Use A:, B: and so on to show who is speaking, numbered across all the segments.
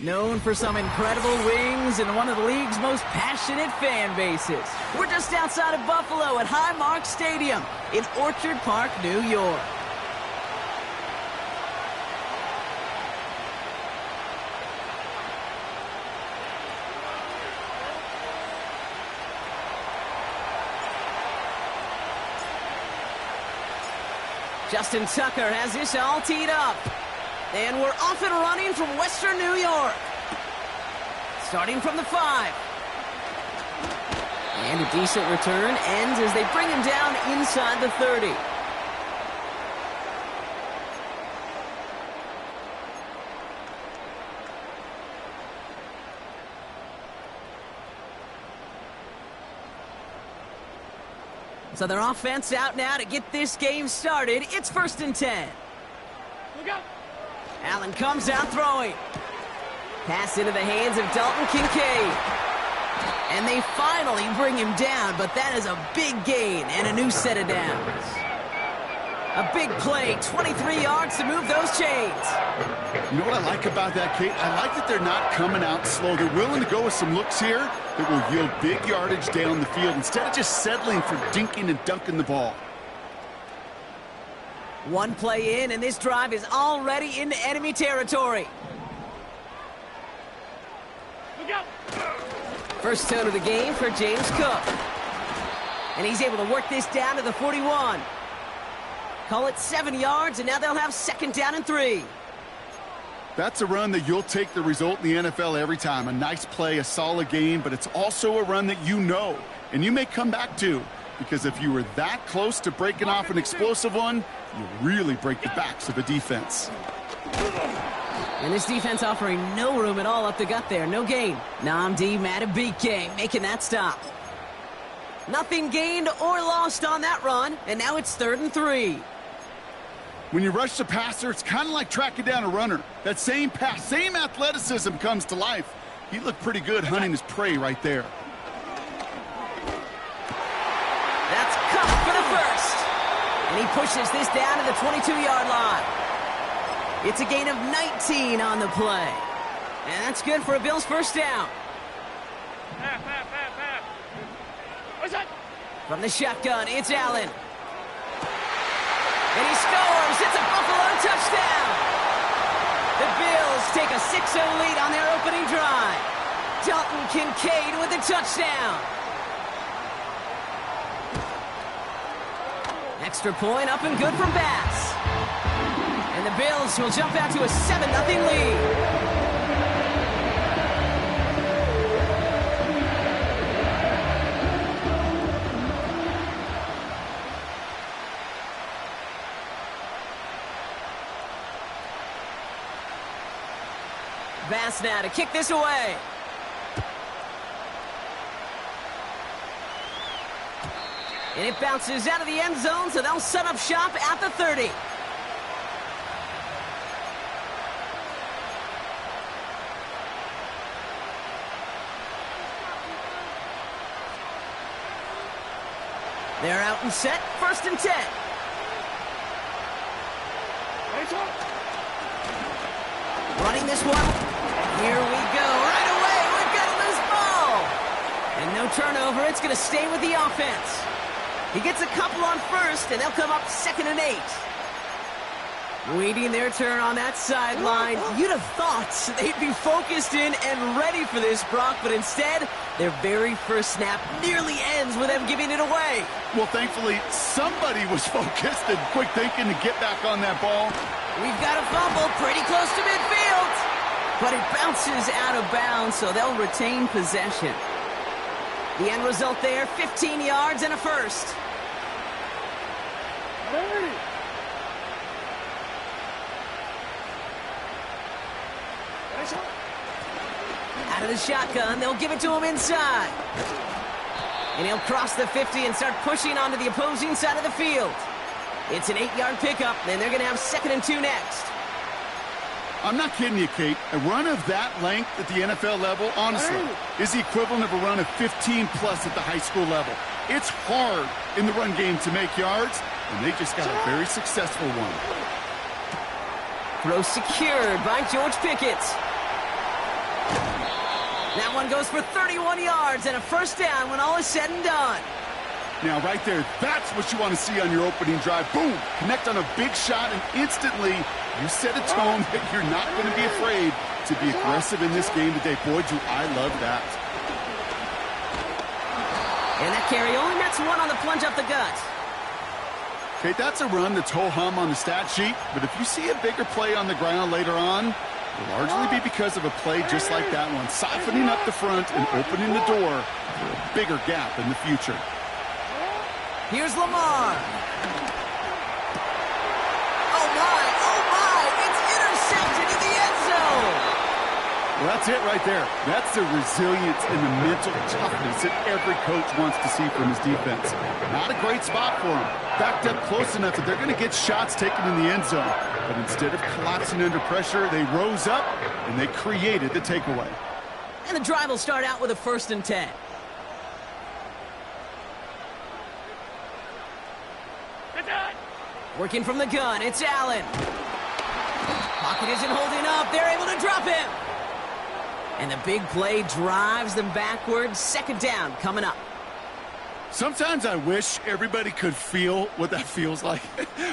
A: Known for some incredible wings and one of the league's most passionate fan bases. We're just outside of Buffalo at Highmark Stadium in Orchard Park, New York. Justin Tucker has this all teed up. And we're off and running from Western New York. Starting from the 5. And a decent return ends as they bring him down inside the 30. So their offense out now to get this game started. It's 1st and 10. Look out. Allen comes out throwing. Pass into the hands of Dalton Kincaid. And they finally bring him down, but that is a big gain and a new set of downs. A big play, 23 yards to move those chains.
B: You know what I like about that, Kate? I like that they're not coming out slow. They're willing to go with some looks here that will yield big yardage down the field instead of just settling for dinking and dunking the ball.
A: One play in, and this drive is already into enemy territory. First tone of the game for James Cook. And he's able to work this down to the 41. Call it 7 yards, and now they'll have 2nd down and 3.
B: That's a run that you'll take the result in the NFL every time. A nice play, a solid game, but it's also a run that you know, and you may come back to. Because if you were that close to breaking off an explosive one, you really break the backs of a defense.
A: And this defense offering no room at all up the gut there. No gain. Nnamdi Madubuike making that stop. Nothing gained or lost on that run, and now it's 3rd and 3.
B: When you rush the passer, it's kind of like tracking down a runner. That same pass, same athleticism comes to life. He looked pretty good hunting his prey right there.
A: That's Cup for the first. And he pushes this down to the 22-yard line. It's a gain of 19 on the play. And that's good for a Bills first down. From the shotgun, it's Allen. And he scores. It's a Buffalo touchdown. The Bills take a 6-0 lead on their opening drive. Dalton Kincaid with a touchdown. Extra point up and good from Bass. And the Bills will jump out to a 7-0 lead. Bass now to kick this away. And it bounces out of the end zone, so they'll set up shop at the 30. They're out and set, 1st and 10. Running this one. Here we go. Right away, we've got a loose ball. And no turnover. It's going to stay with the offense. He gets a couple on 1st, and they'll come up 2nd and 8. Waiting their turn on that sideline. You'd have thought they'd be focused in and ready for this, Brock, but instead, their very first snap nearly ends with them giving it away.
B: Well, thankfully, somebody was focused and quick thinking to get back on that ball.
A: We've got a fumble pretty close to midfield. But it bounces out of bounds, so they'll retain possession. The end result there, 15 yards and a first. Out of the shotgun, they'll give it to him inside. And he'll cross the 50 and start pushing onto the opposing side of the field. It's an 8-yard pickup, and they're going to have 2nd and 2 next.
B: I'm not kidding you, Kate. A run of that length at the NFL level, honestly, is the equivalent of a run of 15-plus at the high school level. It's hard in the run game to make yards, and they just got a very successful one.
A: Throw secured by George Pickett. That one goes for 31 yards and a first down when all is said and done.
B: Now, right there, that's what you want to see on your opening drive. Boom! Connect on a big shot, and instantly you set a tone that you're not going to be afraid to be aggressive in this game today. Boy, do I love that.
A: And that carry only nets one on the plunge up the gut.
B: Okay, that's a run that's ho-hum on the stat sheet, but if you see a bigger play on the ground later on, it'll largely be because of a play just like that one, softening up the front and opening the door for a bigger gap in the future.
A: Here's Lamar. Oh, my, it's intercepted in the end zone.
B: Well, that's it right there. That's the resilience and the mental toughness that every coach wants to see from his defense. Not a great spot for him. Backed up close enough that they're going to get shots taken in the end zone. But instead of collapsing under pressure, they rose up and they created the takeaway.
A: And the drive will start out with a 1st and 10. Working from the gun, it's Allen. Pocket isn't holding up. They're able to drop him. And the big play drives them backwards. 2nd down coming up.
B: Sometimes I wish everybody could feel what that feels like.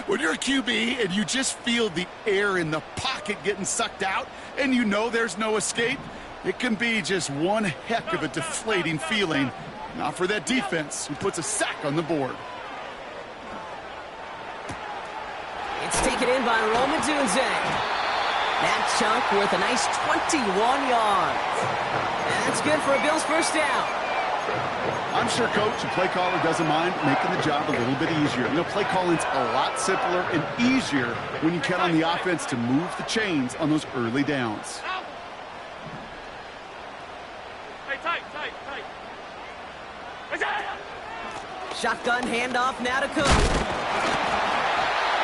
B: When you're a QB and you just feel the air in the pocket getting sucked out and you know there's no escape, it can be just one heck of a deflating feeling. Not for that defense who puts a sack on the board.
A: It's taken in by Rome Odunze. That chunk worth a nice 21 yards. And that's good for a Bills 1st down.
B: I'm sure coach and play caller doesn't mind making the job a little bit easier. You know, play calling's a lot simpler and easier when you count on the offense to move the chains on those early downs.
C: Tight.
A: Shotgun handoff now to Cook.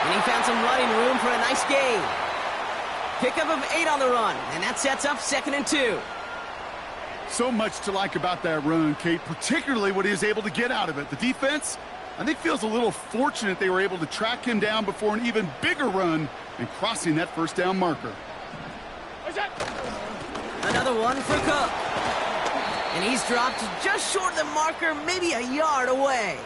A: And he found some running room for a nice gain. Pickup of 8 on the run, and that sets up 2nd and 2.
B: So much to like about that run, Kate, particularly what he was able to get out of it. The defense, I think, feels a little fortunate they were able to track him down before an even bigger run and crossing that 1st down marker.
A: Another one for Cook. And he's dropped just short of the marker, maybe a yard away.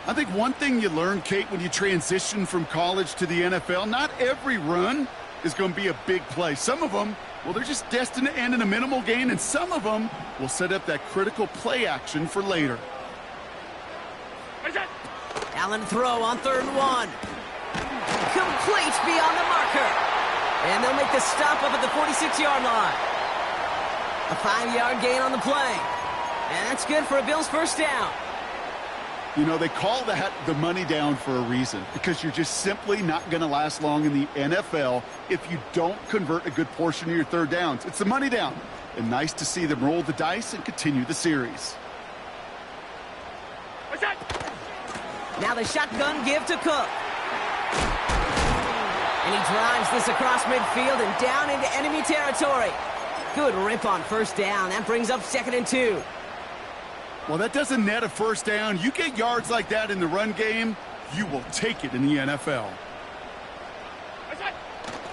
B: I think one thing you learn, Kate, when you transition from college to the NFL, not every run is going to be a big play. Some of them, well, they're just destined to end in a minimal gain, and some of them will set up that critical play action for later.
A: Allen throw on 3rd and 1. Complete beyond the marker. And they'll make the stop up at the 46-yard line. A 5-yard gain on the play. And that's good for a Bills 1st down.
B: You know, they call that the money down for a reason, because you're just simply not going to last long in the NFL if you don't convert a good portion of your 3rd downs. It's the money down. And nice to see them roll the dice and continue the series.
A: Now the shotgun give to Cook. And he drives this across midfield and down into enemy territory. Good rip on 1st down. That brings up 2nd and 2.
B: Well, that doesn't net a 1st down. You get yards like that in the run game, you will take it in the NFL.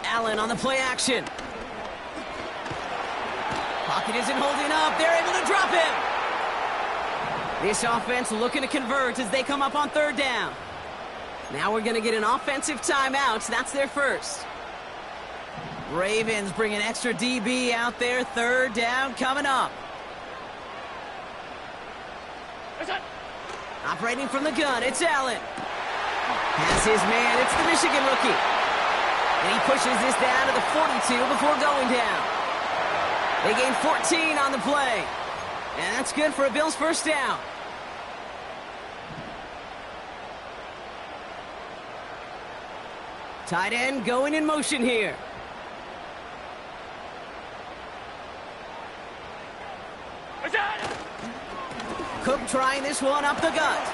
A: Allen on the play action. Pocket isn't holding up. They're able to drop him. This offense looking to convert as they come up on 3rd down. Now we're going to get an offensive timeout. That's their first. Ravens bring an extra DB out there. 3rd down coming up. Operating from the gun, it's Allen. Has his man, it's the Michigan rookie. And he pushes this down to the 42 before going down. They gain 14 on the play. And that's good for a Bills 1st down. Tight end going in motion here. Cook trying this one up the gut.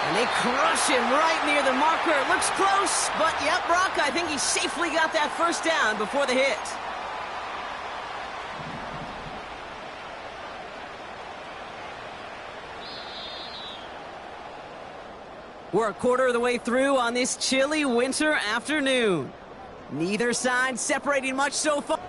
A: And they crush him right near the marker. It looks close, but yep, Brock, I think he safely got that 1st down before the hit. We're a quarter of the way through on this chilly winter afternoon. Neither side separating much so far.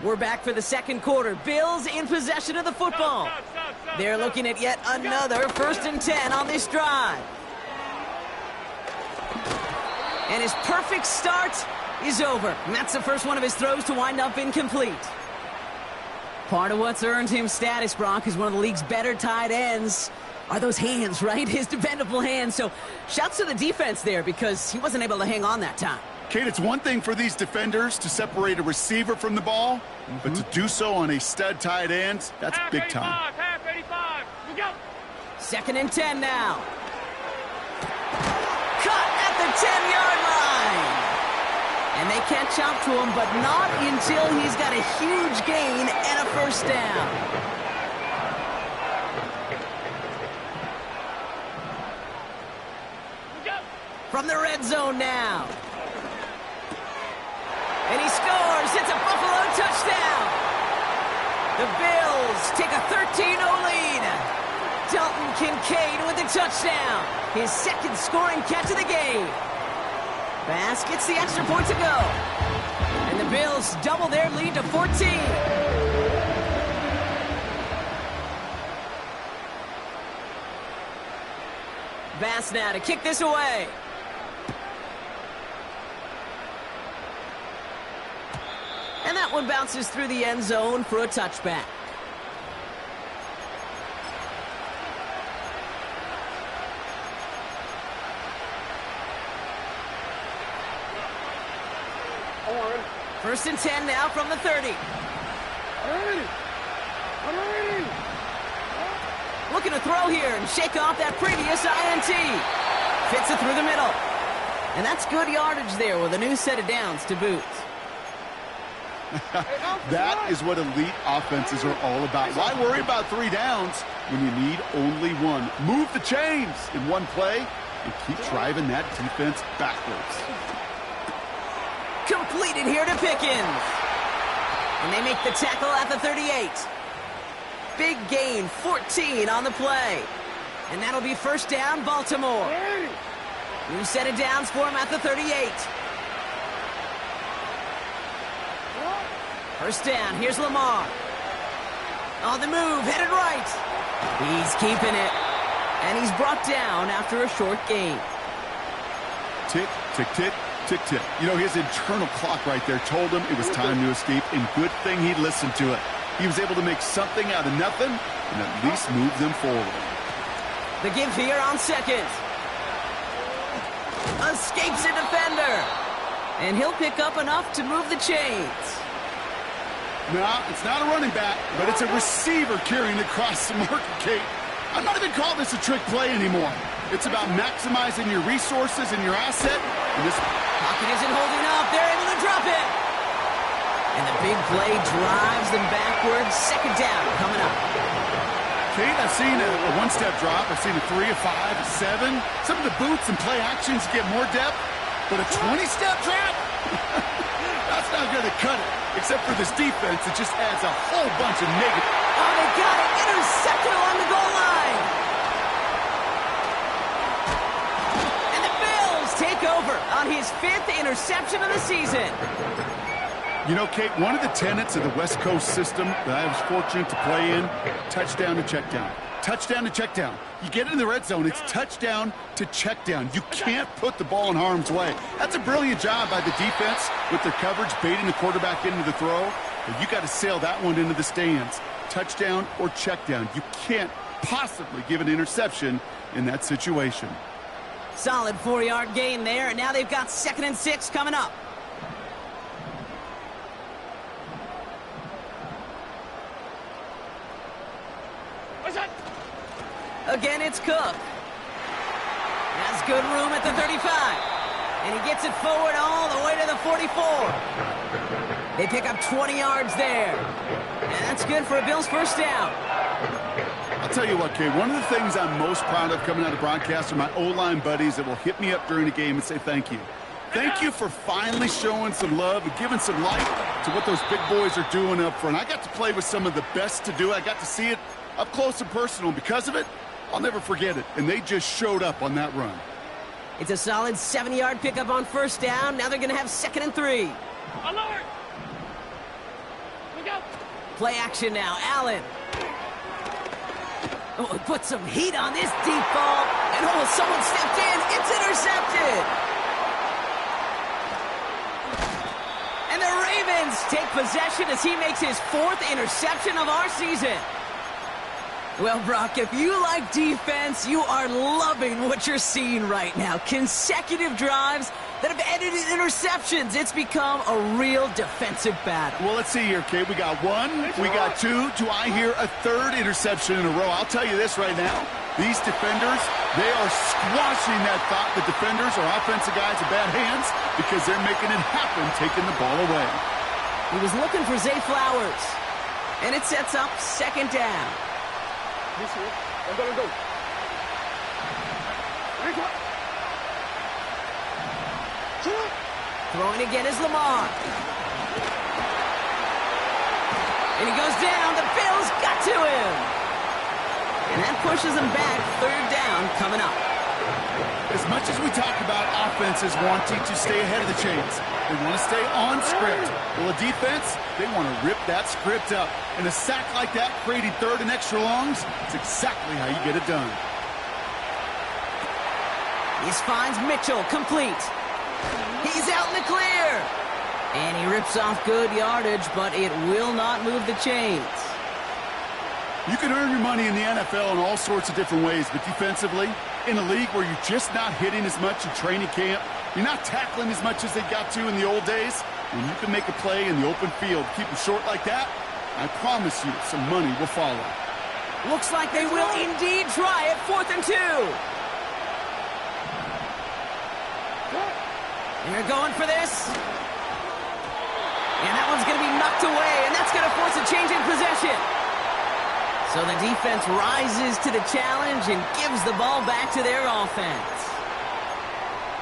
A: We're back for the second quarter. Bills in possession of the football. They're looking at yet another 1st and 10 on this drive. And his perfect start is over. And that's the first one of his throws to wind up incomplete. Part of what's earned him status, Brock, is one of the league's better tight ends are those hands, right? His dependable hands. So shouts to the defense there because he wasn't able to hang on that time.
B: Kate, it's one thing for these defenders to separate a receiver from the ball, but to do so on a stud tight end, that's big time.
C: Half 85. We go.
A: 2nd and 10 now. Cut at the 10-yard line. And they catch up to him, but not until he's got a huge gain and a 1st down. From the red zone now. And he scores. It's a Buffalo touchdown. The Bills take a 13-0 lead. Dalton Kincaid with the touchdown. His 2nd scoring catch of the game. Bass gets the extra point to go. And the Bills double their lead to 14. Bass now to kick this away. And that one bounces through the end zone for a touchback. First and 10 now from the 30. Looking to throw here and shake off that previous INT. Fits it through the middle. And that's good yardage there with a new set of downs to boot.
B: That is what elite offenses are all about. Why worry about 3 downs when you need only 1? Move the chains in one play and keep driving that defense backwards.
A: Completed here to Pickens. And they make the tackle at the 38. Big gain, 14 on the play. And that'll be 1st down, Baltimore. New set of downs for him at the 38. 1st down, here's Lamar. On the move, headed right. He's keeping it. And he's brought down after a short gain.
B: Tick, tick, tick, tick, tick. You know, his internal clock right there told him it was time to escape, and good thing he listened to it. He was able to make something out of nothing and at least move them forward.
A: The give here on 2nd. Escapes a defender. And he'll pick up enough to move the chains.
B: No, it's not a running back, but it's a receiver carrying across the market, Kate. I'm not even calling this a trick play anymore. It's about maximizing your resources and your asset. And this
A: pocket isn't holding up. They're able to drop it. And the big play drives them backwards. 2nd down coming up.
B: Kate, I've seen a one-step drop. I've seen a 3, a 5, a 7. Some of the boots and play actions get more depth, but a 20-step drop? That's not going to cut it. Except for this defense, it just adds a whole bunch of negative.
A: Oh, they got it. Intercepted along the goal line. And the Bills take over on his 5th interception of the season.
B: You know, Kate, one of the tenets of the West Coast system that I was fortunate to play in, touchdown to check down. Touchdown to check down. You get in the red zone, it's touchdown to check down. You can't put the ball in harm's way. That's a brilliant job by the defense with their coverage, baiting the quarterback into the throw. But you got to sail that one into the stands. Touchdown or check down. You can't possibly give an interception in that situation.
A: Solid 4-yard gain there, and now they've got 2nd and 6 coming up. Again, it's Cook. Has good room at the 35. And he gets it forward all the way to the 44. They pick up 20 yards there. And that's good for a Bills 1st down.
B: I'll tell you what, Kate, one of the things I'm most proud of coming out of broadcast are my O-line buddies that will hit me up during the game and say thank you. Thank you for finally showing some love and giving some light to what those big boys are doing up front. I got to play with some of the best to do it. I got to see it up close and personal. Because of it, I'll never forget it. And they just showed up on that run.
A: It's a solid 70-yard pickup on 1st down. Now they're going to have 2nd and 3.
C: Alert!
A: Play action now, Allen. Oh, he put some heat on this deep ball. And oh, someone stepped in. It's intercepted. And the Ravens take possession as he makes his 4th interception of our season. Well, Brock, if you like defense, you are loving what you're seeing right now. Consecutive drives that have ended in interceptions. It's become a real defensive battle.
B: Well, let's see here, Kate. We got 1, we got 2. Do I hear a 3rd interception in a row? I'll tell you this right now. These defenders, they are squashing that thought that defenders or offensive guys have bad hands because they're making it happen, taking the ball away.
A: He was looking for Zay Flowers. And it sets up 2nd down.
C: Go.
A: Throwing again is Lamar. And he goes down. The Bills got to him. And that pushes him back. 3rd down coming up.
B: As much as we talk about offenses wanting to stay ahead of the chains, they want to stay on script. Well, a defense, they want to rip that script up. And a sack like that, creating 3rd and extra longs, it's exactly how you get it done.
A: This finds Mitchell complete. He's out in the clear. And he rips off good yardage, but it will not move the chains.
B: You can earn your money in the NFL in all sorts of different ways, but defensively, in a league where you're just not hitting as much in training camp, you're not tackling as much as they got to in the old days, when you can make a play in the open field, keep it short like that, I promise you some money will follow.
A: Looks like they will indeed try it. 4th and 2. They're going for this. And that one's going to be knocked away, and that's going to force a change in possession. So the defense rises to the challenge and gives the ball back to their offense.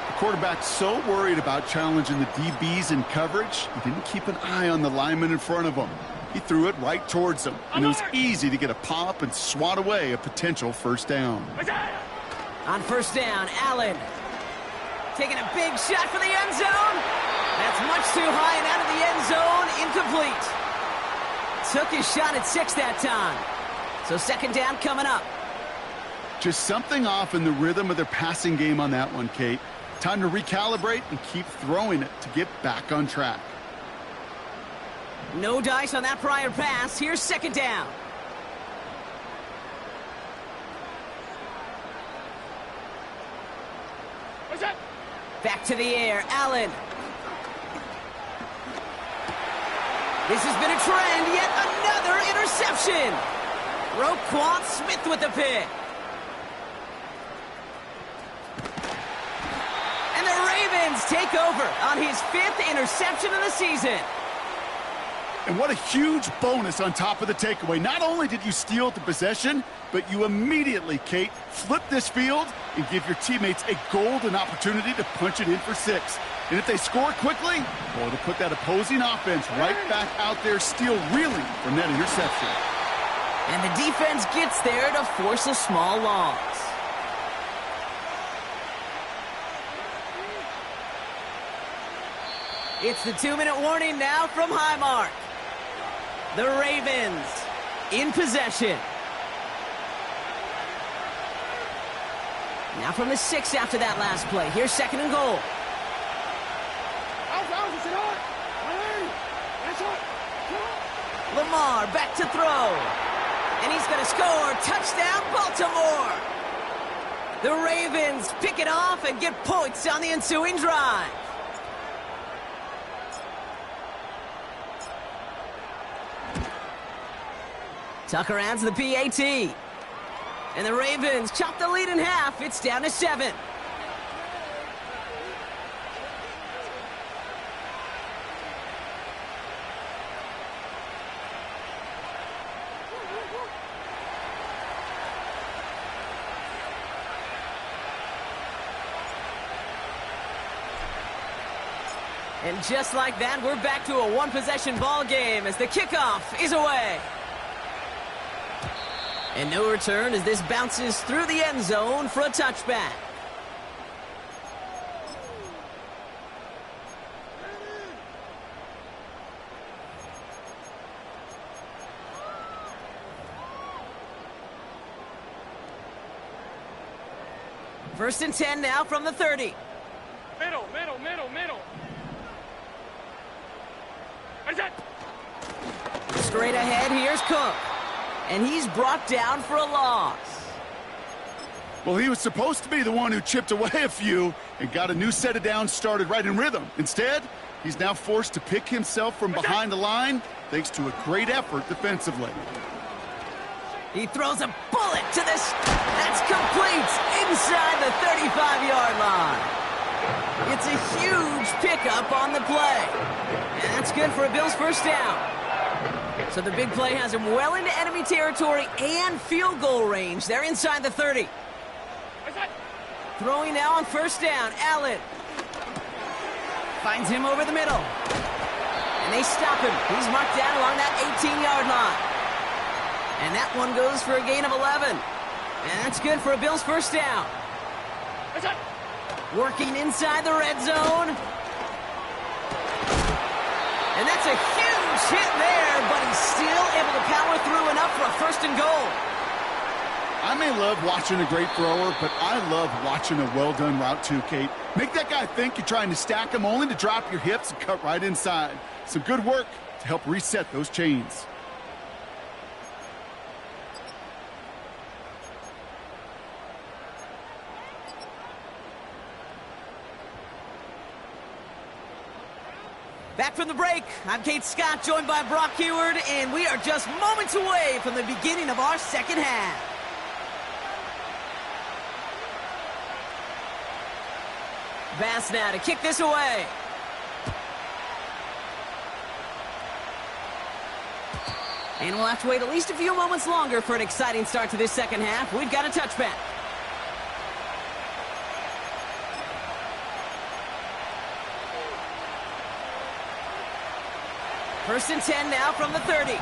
B: The quarterback's so worried about challenging the DBs in coverage, he didn't keep an eye on the lineman in front of him. He threw it right towards him, and it was easy to get a pop and swat away a potential 1st down.
A: On 1st down, Allen taking a big shot for the end zone. That's much too high and out of the end zone, incomplete. Took his shot at 6 that time. So 2nd down coming up.
B: Just something off in the rhythm of their passing game on that one, Kate. Time to recalibrate and keep throwing it to get back on track.
A: No dice on that prior pass. Here's 2nd down. Back to the air, Allen. This has been a trend, yet another interception. Roquan Smith with the pick. And the Ravens take over on his 5th interception of the season.
B: And what a huge bonus on top of the takeaway. Not only did you steal the possession, but you immediately, Kate, flip this field and give your teammates a golden opportunity to punch it in for 6. And if they score quickly, well, it'll put that opposing offense right back out there still reeling from that interception.
A: And the defense gets there to force a small loss. It's the 2-minute warning now from Highmark. The Ravens in possession. Now from the 6 after that last play. Here's 2nd and goal. Lamar back to throw. And he's going to score. Touchdown, Baltimore. The Ravens pick it off and get points on the ensuing drive. Tucker adds the PAT. And the Ravens chop the lead in half. It's down to 7. And just like that, we're back to a one-possession ball game as the kickoff is away. And no return as this bounces through the end zone for a touchback. First and 10 now from the 30.
C: Middle. Where's that?
A: Straight ahead, here's Cook. And he's brought down for a loss.
B: Well, he was supposed to be the one who chipped away a few and got a new set of downs started right in rhythm. Instead, he's now forced to pick himself from behind the line thanks to a great effort defensively.
A: He throws a bullet to this. That's complete inside the 35-yard line. It's a huge pickup on the play. And that's good for a Bills first down. So the big play has him well into enemy territory and field goal range. They're inside the 30. Throwing now on first down. Allen finds him over the middle. And they stop him. He's marked down along that 18-yard line. And that one goes for a gain of 11. And that's good for a Bills first down. Working inside the red zone. And that's a huge hit there, but he's still able to power through enough for a first and goal.
B: I may love watching a great thrower, but I love watching a well-done route too, Kate. Make that guy think you're trying to stack him only to drop your hips and cut right inside. Some good work to help reset those chains.
A: Back from the break, I'm Kate Scott, joined by Brock Huard, and we are just moments away from the beginning of our second half. Bass now to kick this away. And we'll have to wait at least a few moments longer for an exciting start to this second half. We've got a touchback. First and 10 now from the 30.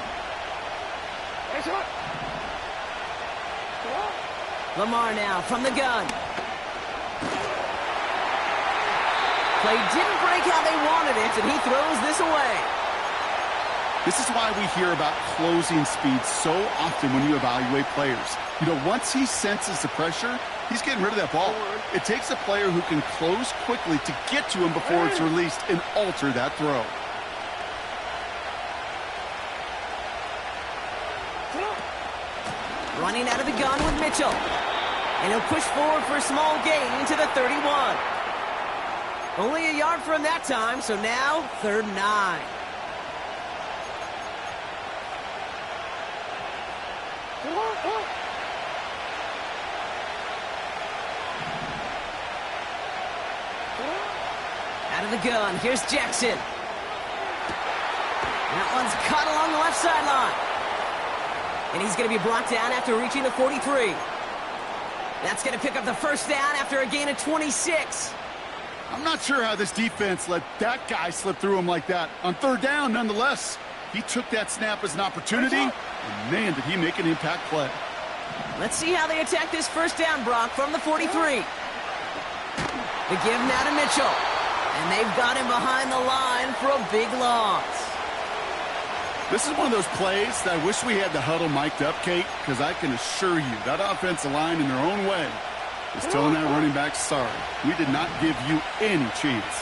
A: Lamar now from the gun. Play didn't break how they wanted it, and he throws this away.
B: This is why we hear about closing speed so often when you evaluate players. You know, once he senses the pressure, he's getting rid of that ball. It takes a player who can close quickly to get to him before it's released and alter that throw.
A: Running out of the gun with Mitchell. And he'll push forward for a small gain to the 31. Only a yard for him that time, so now 3rd and 9. Out of the gun, here's Jackson. That one's caught along the left sideline. And he's going to be brought down after reaching the 43. That's going to pick up the first down after a gain of 26.
B: I'm not sure how this defense let that guy slip through him like that. On 3rd down, nonetheless, he took that snap as an opportunity, and man, did he make an impact play.
A: Let's see how they attack this first down, Brock, from the 43. They give now to Mitchell. And they've got him behind the line for a big loss.
B: This is one of those plays that I wish we had the huddle mic'd up, Kate, because I can assure you that offensive line in their own way is telling that running back, sorry, we did not give you any chance.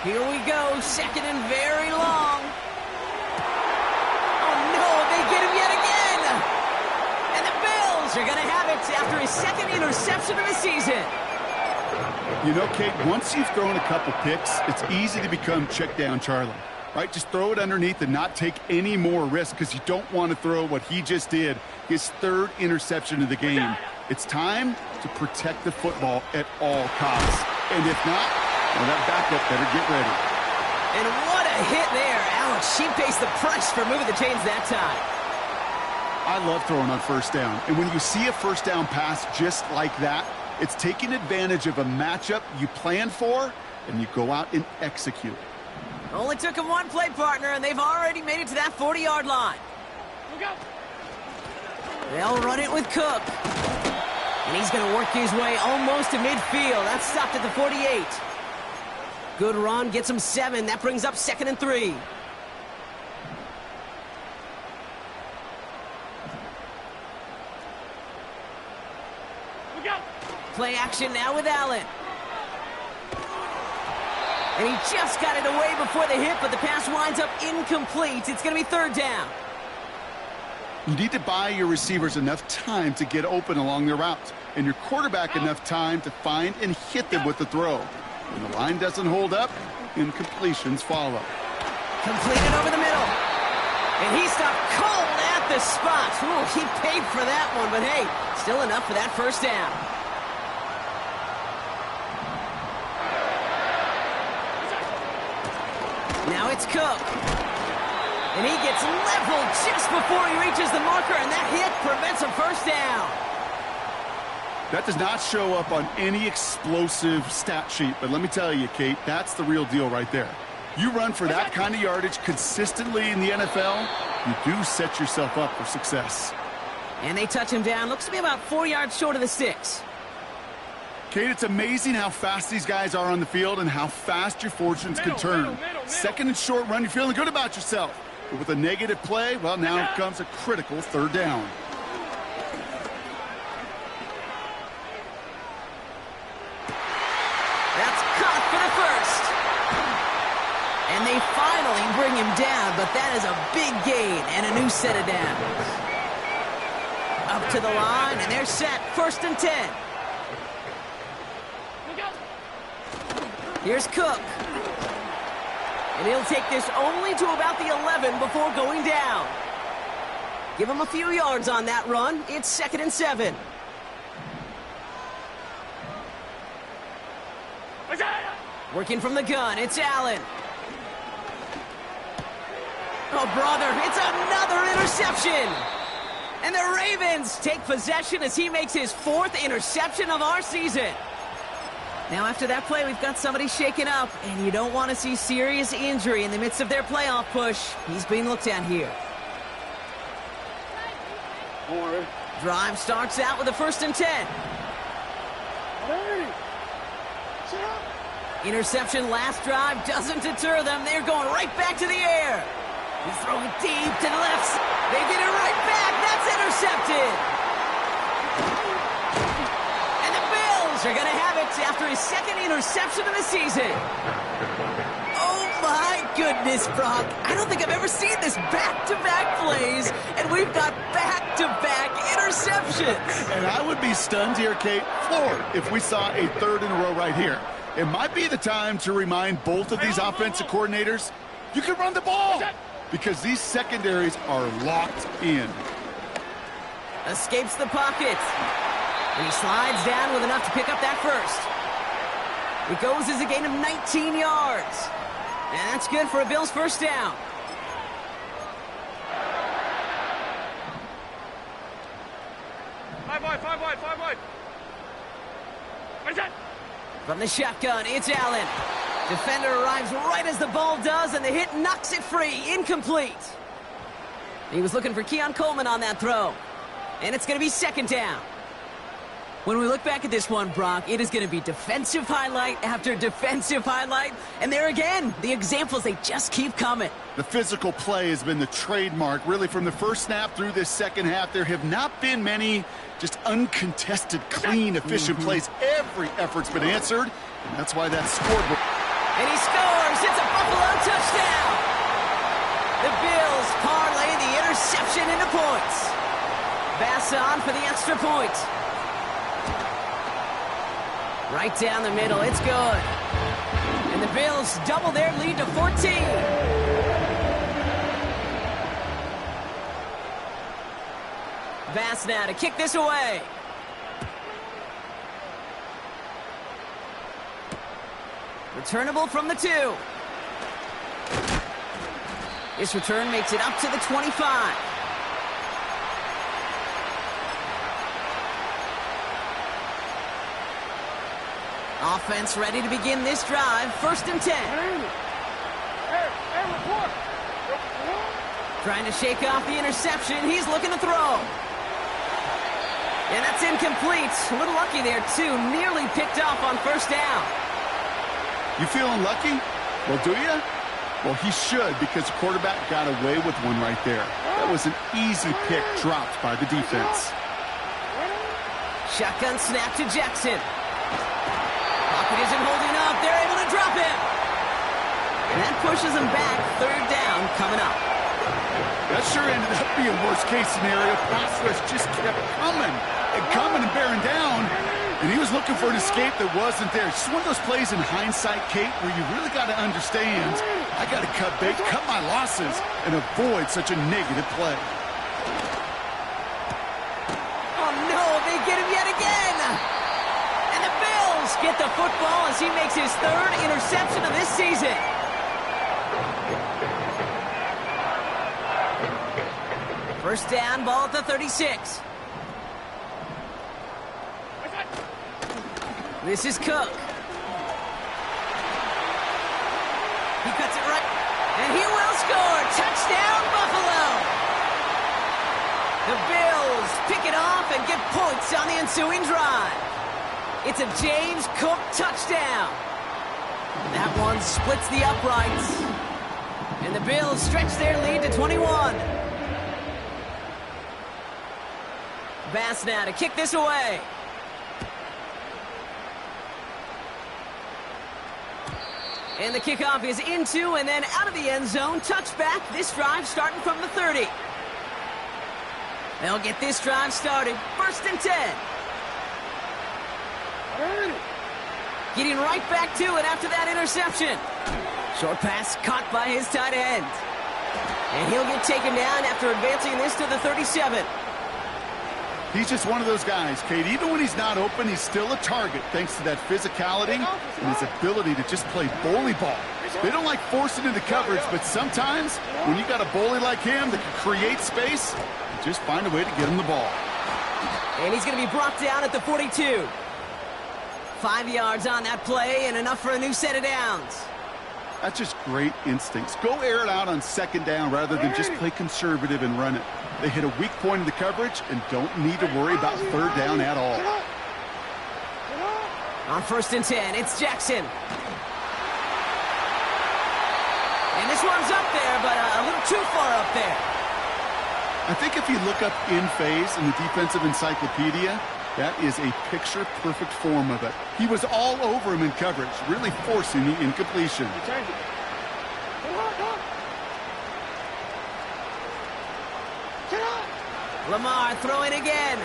A: Here we go, second and very long. Oh no, they get him yet again. And the Bills are going to have it after his second interception of the season.
B: You know, Kate, once you've thrown a couple picks, it's easy to become check down Charlie, right? Just throw it underneath and not take any more risk because you don't want to throw what he just did, his 3rd interception of the game. It's time to protect the football at all costs. And if not, well, that backup better get ready.
A: And what a hit there. Alex, she faced the press for moving the chains that time.
B: I love throwing on first down. And when you see a first down pass just like that, it's taking advantage of a matchup you plan for, and you go out and execute.
A: Only took him one play, partner, and they've already made it to that 40-yard line. They'll run it with Cook. And he's going to work his way almost to midfield. That's stopped at the 48. Good run, gets him 7. That brings up 2nd and 3.
C: Look out!
A: Play action now with Allen. And he just got it away before the hit, but the pass winds up incomplete. It's going to be third down.
B: You need to buy your receivers enough time to get open along their routes, and your quarterback enough time to find and hit them with the throw. When the line doesn't hold up, incompletions follow.
A: Completed over the middle. And he stopped cold at the spot. Ooh, he paid for that one, but hey, still enough for that first down. Now it's Cook. And he gets leveled just before he reaches the marker, and that hit prevents a first down.
B: That does not show up on any explosive stat sheet, but let me tell you, Kate, that's the real deal right there. You run for that kind of yardage consistently in the NFL, you do set yourself up for success.
A: And they touch him down. Looks to be about 4 yards short of the sticks.
B: Kate, it's amazing how fast these guys are on the field and how fast your fortunes can turn. Second and short run, you're feeling good about yourself. But with a negative play, well, now comes a critical third down.
A: That's caught for the first. And they finally bring him down, but that is a big gain and a new set of downs. Up to the line, and they're set. First and 10. Here's Cook. And he'll take this only to about the 11 before going down. Give him a few yards on that run. It's second and 7. Working from the gun, it's Allen. Oh, brother, it's another interception. And the Ravens take possession as he makes his 4th interception of our season. Now, after that play, we've got somebody shaken up, and you don't want to see serious injury in the midst of their playoff push. He's being looked at here. Drive starts out with a first and 10. Interception last drive doesn't deter them. They're going right back to the air. He's throwing deep to the left. They get it right back. That's intercepted. And the Bills are going to have it after his 2nd interception of the season. Oh, my goodness, Brock. I don't think I've ever seen this back-to-back plays, and we've got back-to-back interceptions.
B: And I would be stunned here, Kate, floored, if we saw a 3rd in a row right here. It might be the time to remind both of these offensive coordinators, you can run the ball, because these secondaries are locked in.
A: Escapes the pocket. And he slides down with enough to pick up that first. It goes as a gain of 19 yards. And that's good for a Bills first down.
C: Five wide. What is that?
A: From the shotgun, it's Allen. Defender arrives right as the ball does, and the hit knocks it free. Incomplete. He was looking for Keon Coleman on that throw. And it's going to be second down. When we look back at this one, Brock, it is going to be defensive highlight after defensive highlight. And there again, the examples, they just keep coming.
B: The physical play has been the trademark. Really, from the first snap through this second half, there have not been many just uncontested, clean, efficient plays. Every effort's been answered, and that's why that scoreboard.
A: And he scores. It's a Buffalo touchdown. The Bills parlay the interception into points. Bass on for the extra point. Right down the middle. It's good. And the Bills double their lead to 14. Bass now to kick this away. Returnable from the 2. This return makes it up to the 25. Offense ready to begin this drive. First and 10. Trying to shake off the interception. He's looking to throw. And that's incomplete. A little lucky there, too. Nearly picked off on first down.
B: You feeling lucky? Well, do you? Well, he should, because the quarterback got away with one right there. That was an easy pick dropped by the defense.
A: Shotgun snap to Jackson. Pocket isn't holding up. They're able to drop him. And that pushes him back. Third down coming up.
B: That sure ended up being worst-case scenario. Pass rush just kept coming and bearing down. And he was looking for an escape that wasn't there. It's just one of those plays in hindsight, Kate, where you really got to understand, I got to cut bait, cut my losses, and avoid such a negative play.
A: Oh, no, they get him yet again. And the Bills get the football as he makes his third interception of this season. First down, ball at the 36. This is Cook. He cuts it right, and he will score. Touchdown, Buffalo. The Bills pick it off and get points on the ensuing drive. It's a James Cook touchdown. That one splits the uprights. And the Bills stretch their lead to 21. Bass now to kick this away. And the kickoff is into and then out of the end zone. Touchback. This drive starting from the 30. They'll get this drive started. First and 10. Getting right back to it after that interception. Short pass caught by his tight end. And he'll get taken down after advancing this to the 37.
B: He's just one of those guys, Kate. Even when he's not open, he's still a target thanks to that physicality and his ability to just play bully ball. They don't like forcing into coverage, but sometimes when you got a bully like him that can create space, you just find a way to get him the ball.
A: And he's going to be brought down at the 42. 5 yards on that play and enough for a new set of downs.
B: That's just great instincts. Go air it out on second down rather than just play conservative and run it. They hit a weak point in the coverage and don't need to worry about third down at all.
A: On first and 10, it's Jackson. And this one's up there, but a little too far up there.
B: I think if you look up in phase in the defensive encyclopedia, that is a picture-perfect form of it. He was all over him in coverage, really forcing the incompletion.
A: Lamar throwing again.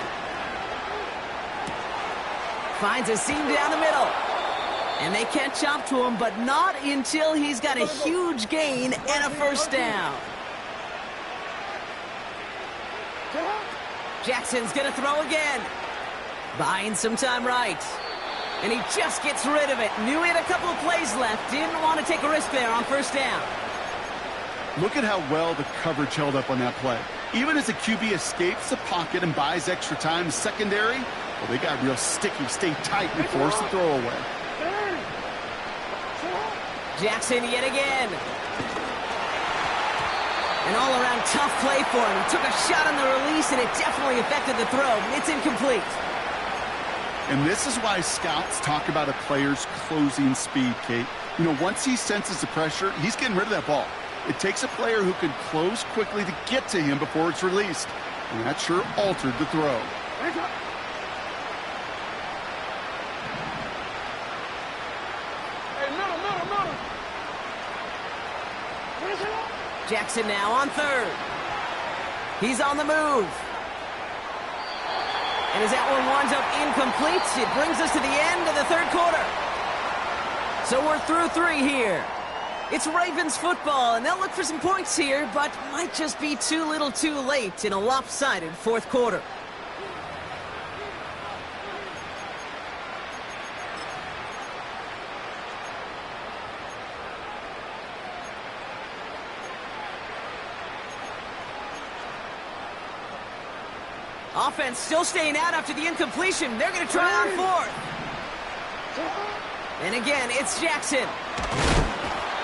A: Finds a seam down the middle. And they catch up to him, but not until he's got a huge gain and a first down. Jackson's going to throw again. Buying some time right. And he just gets rid of it. Knew he had a couple of plays left. Didn't want to take a risk there on first down.
B: Look at how well the coverage held up on that play. Even as the QB escapes the pocket and buys extra time secondary, well, they got real sticky, stay tight, and force the throw away.
A: Jackson yet again. An all-around tough play for him. He took a shot on the release, and it definitely affected the throw. It's incomplete.
B: And this is why scouts talk about a player's closing speed, Kate. You know, once he senses the pressure, he's getting rid of that ball. It takes a player who can close quickly to get to him before it's released. And that sure altered the throw.
A: Jackson now on third. He's on the move. And as that one winds up incomplete, it brings us to the end of the third quarter. So we're through 3 here. It's Ravens football, and they'll look for some points here, but might just be too little too late in a lopsided fourth quarter. Offense still staying out after the incompletion. They're going to try on fourth. And again, it's Jackson.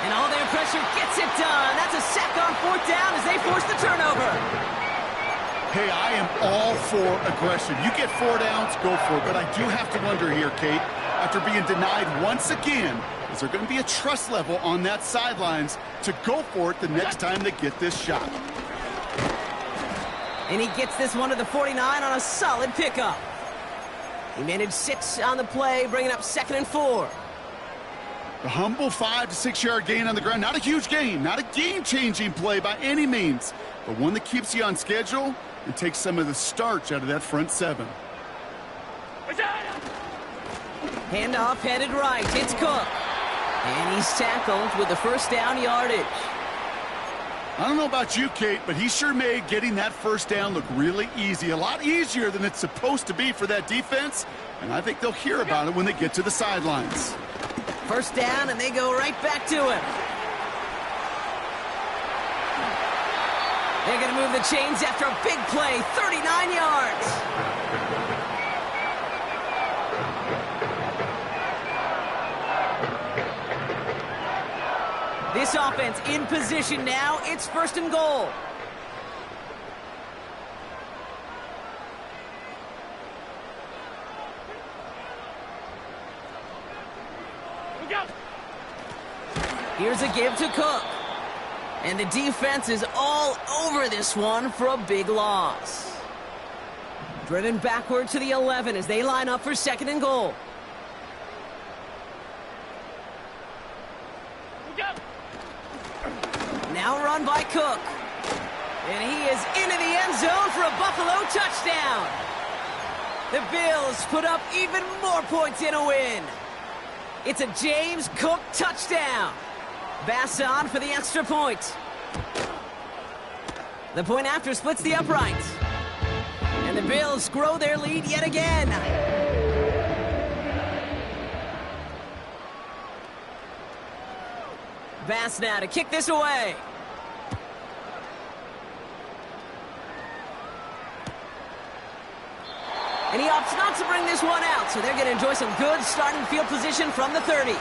A: And all their pressure gets it done. That's a sack on fourth down as they force the turnover.
B: Hey, I am all for aggression. You get 4 downs, go for it. But I do have to wonder here, Kate, after being denied once again, is there going to be a trust level on that sidelines to go for it the next time they get this shot?
A: And he gets this one to the 49 on a solid pickup. He managed 6 on the play, bringing up 2nd and 4.
B: A humble 5 to 6 yard gain on the ground. Not a huge gain, not a game-changing play by any means, but one that keeps you on schedule and takes some of the starch out of that front 7.
A: Handoff headed right. It's Cook. And he's tackled with the first down yardage.
B: I don't know about you, Kate, but he sure made getting that first down look really easy. A lot easier than it's supposed to be for that defense. And I think they'll hear about it when they get to the sidelines.
A: First down, and they go right back to him. They're going to move the chains after a big play, 39 yards. This offense in position now. It's 1st and goal. Here's a give to Cook. And the defense is all over this one for a big loss. Driven backward to the 11 as they line up for 2nd and goal. Now run by Cook. And he is into the end zone for a Buffalo touchdown. The Bills put up even more points in a win. It's a James Cook touchdown. Bass on for the extra point. The point after splits the uprights. And the Bills grow their lead yet again. Bass now to kick this away. And he opts not to bring this one out, so they're going to enjoy some good starting field position from the 30.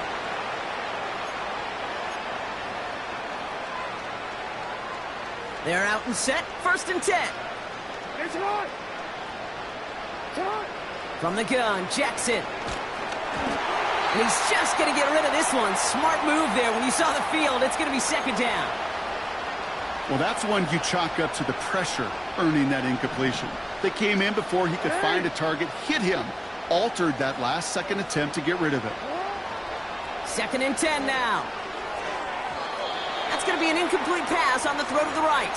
A: They're out and set, 1st and 10. From the gun, Jackson. And he's just going to get rid of this one. Smart move there. When you saw the field, it's going to be 2nd down.
B: Well, that's one you chalk up to the pressure earning that incompletion. They came in before he could find a target, hit him, altered that last second attempt to get rid of it.
A: 2nd and 10 now. That's going to be an incomplete pass on the throw to the right.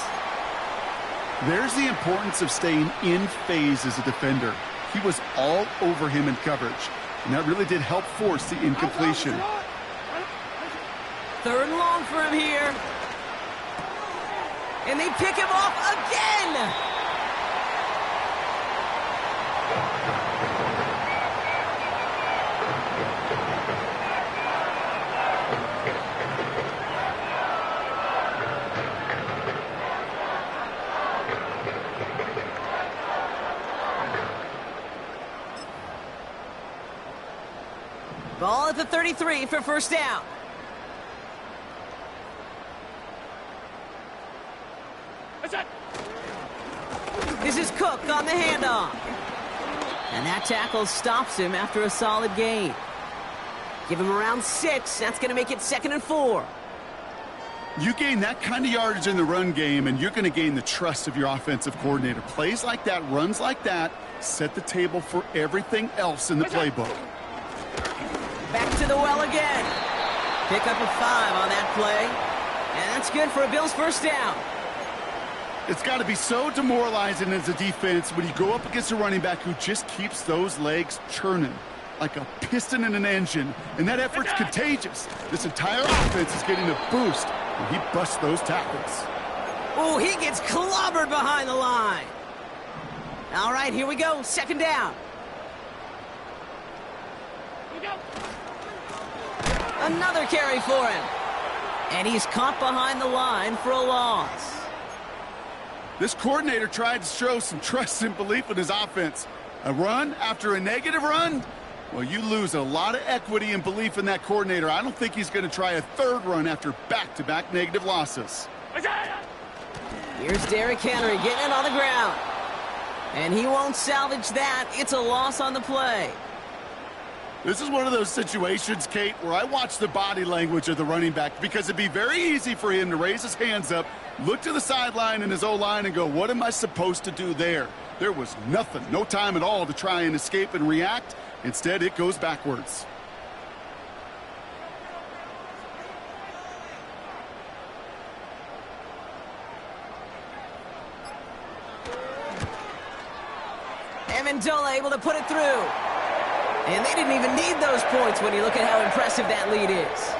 B: There's the importance of staying in phase as a defender. He was all over him in coverage, and that really did help force the incompletion.
A: 3rd and long for him here. And they pick him off again. Ball at the 33 for 1st down. This is Cook on the handoff. And that tackle stops him after a solid gain. Give him around 6. That's going to make it 2nd and 4.
B: You gain that kind of yardage in the run game, and you're going to gain the trust of your offensive coordinator. Plays like that, runs like that, set the table for everything else in the playbook.
A: Back to the well again. Pick up a 5 on that play. And that's good for a Bills 1st down.
B: It's got to be so demoralizing as a defense when you go up against a running back who just keeps those legs churning like a piston in an engine. And that effort's contagious. This entire offense is getting a boost when he busts those tackles.
A: Oh, he gets clobbered behind the line. All right, here we go. 2nd down. Another carry for him. And he's caught behind the line for a loss.
B: This coordinator tried to show some trust and belief in his offense. A run after a negative run? Well, you lose a lot of equity and belief in that coordinator. I don't think he's going to try a 3rd run after back-to-back negative losses.
A: Here's Derrick Henry getting it on the ground. And he won't salvage that. It's a loss on the play.
B: This is one of those situations, Kate, where I watch the body language of the running back because it'd be very easy for him to raise his hands up, look to the sideline and his O-line and go, what am I supposed to do there? There was nothing, no time at all to try and escape and react. Instead, it goes backwards.
A: Amendola able to put it through. And they didn't even need those points when you look at how impressive that lead is.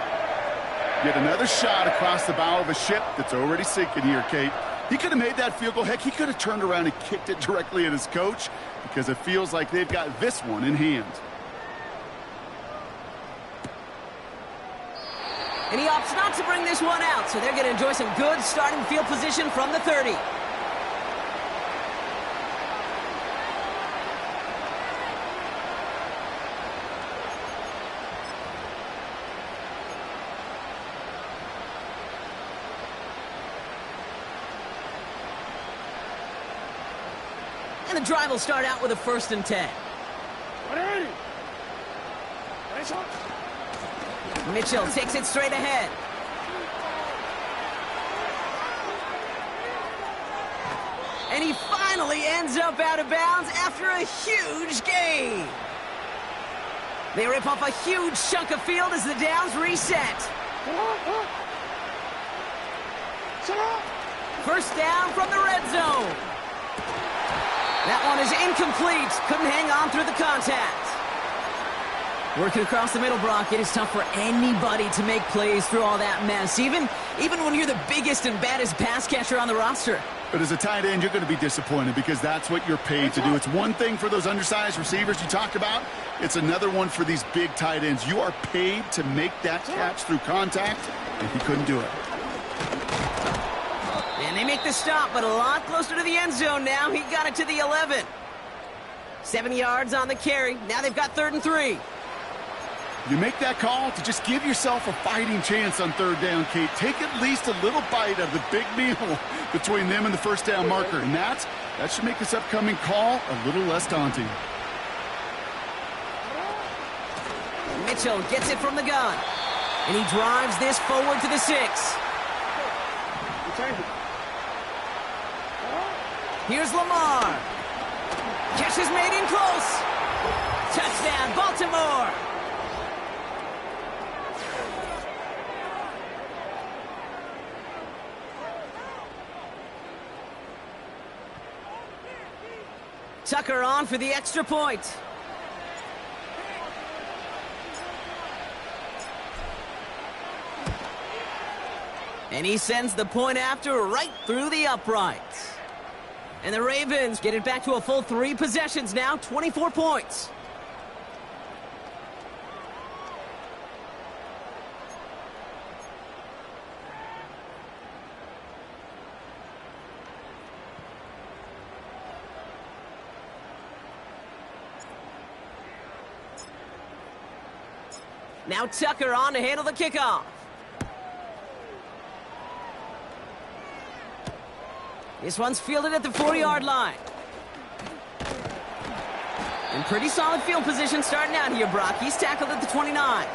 B: Yet another shot across the bow of a ship that's already sinking here, Kate. He could have made that field goal. Heck, he could have turned around and kicked it directly at his coach because it feels like they've got this one in hand.
A: And he opts not to bring this one out, so they're going to enjoy some good starting field position from the 30. And the drive will start out with a 1st and 10. Mitchell takes it straight ahead. And he finally ends up out of bounds after a huge gain. They rip off a huge chunk of field as the downs reset. First down from the red zone. That one is incomplete. Couldn't hang on through the contact. Working across the middle, Brock, it is tough for anybody to make plays through all that mess, even when you're the biggest and baddest pass catcher on the roster.
B: But as a tight end, you're going to be disappointed because that's what you're paid to do. It's one thing for those undersized receivers you talked about. It's another one for these big tight ends. You are paid to make that catch through contact, and he couldn't do it.
A: And they make the stop, but a lot closer to the end zone now. He got it to the 11. 7 yards on the carry. Now they've got 3rd and 3.
B: You make that call to just give yourself a fighting chance on 3rd down, Kate. Take at least a little bite of the big meal between them and the 1st down marker. And that should make this upcoming call a little less daunting.
A: Mitchell gets it from the gun. And he drives this forward to the 6. Here's Lamar. Catch is made in close. Touchdown, Baltimore. Tucker on for the extra point. And he sends the point after right through the uprights. And the Ravens get it back to a full 3 possessions now, 24 points. Now Tucker on to handle the kickoff. This one's fielded at the 4-yard line. In pretty solid field position starting out here, Brock. He's tackled at the 29.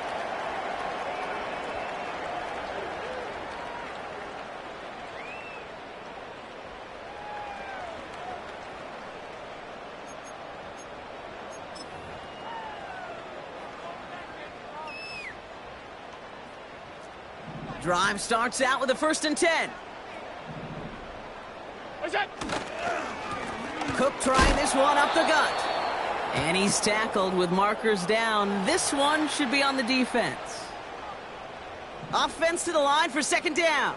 A: Drive starts out with a 1st and 10. Cook trying this one up the gut. And he's tackled with markers down. This one should be on the defense. Offense to the line for 2nd down.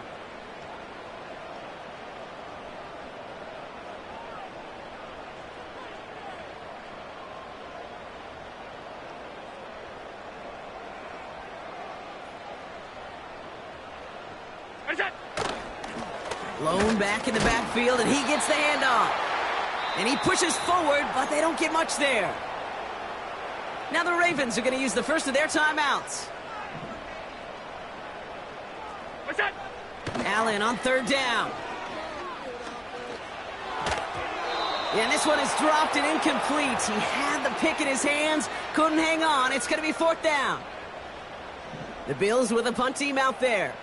A: Lone back in the backfield, and he gets the handoff. And he pushes forward, but they don't get much there. Now the Ravens are going to use the first of their timeouts. Allen on 3rd down. And this one is dropped and incomplete. He had the pick in his hands, couldn't hang on. It's going to be 4th down. The Bills with a punt team out there.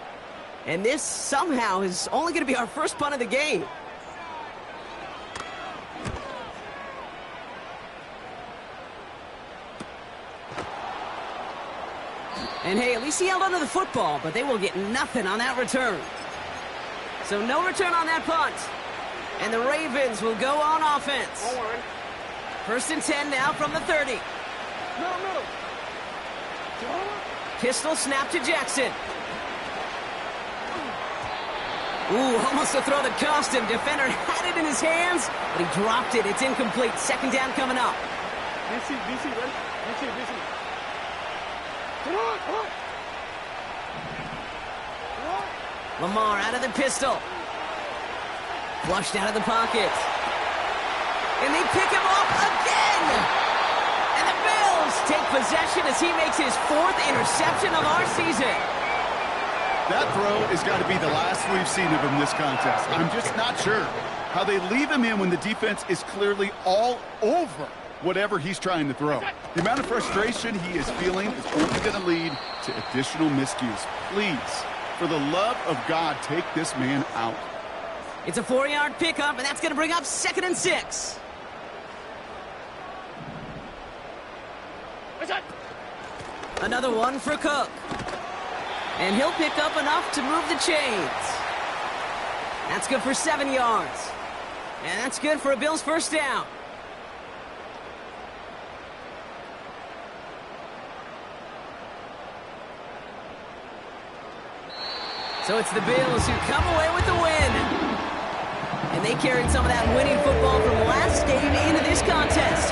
A: And this somehow is only going to be our first punt of the game. And hey, at least he held onto the football, but they will get nothing on that return. So no return on that punt. And the Ravens will go on offense. First and 10 now from the 30. Pistol snap to Jackson. Ooh, almost a throw that cost him. Defender had it in his hands, but he dropped it. It's incomplete. Second down coming up.
C: DC, right? DC. Come on.
A: Lamar out of the pistol. Flushed out of the pocket. And they pick him off again! And the Bills take possession as he makes his 4th interception of our season.
B: That throw has got to be the last we've seen of him this contest. I'm just not sure how they leave him in when the defense is clearly all over whatever he's trying to throw. The amount of frustration he is feeling is only going to lead to additional miscues. Please, for the love of God, take this man out.
A: It's a 4-yard pickup, and that's going to bring up 2nd and 6. Another one for Cook. And he'll pick up enough to move the chains. That's good for 7 yards. And that's good for a Bills first down. So it's the Bills who come away with the win. And they carried some of that winning football from last game into this contest.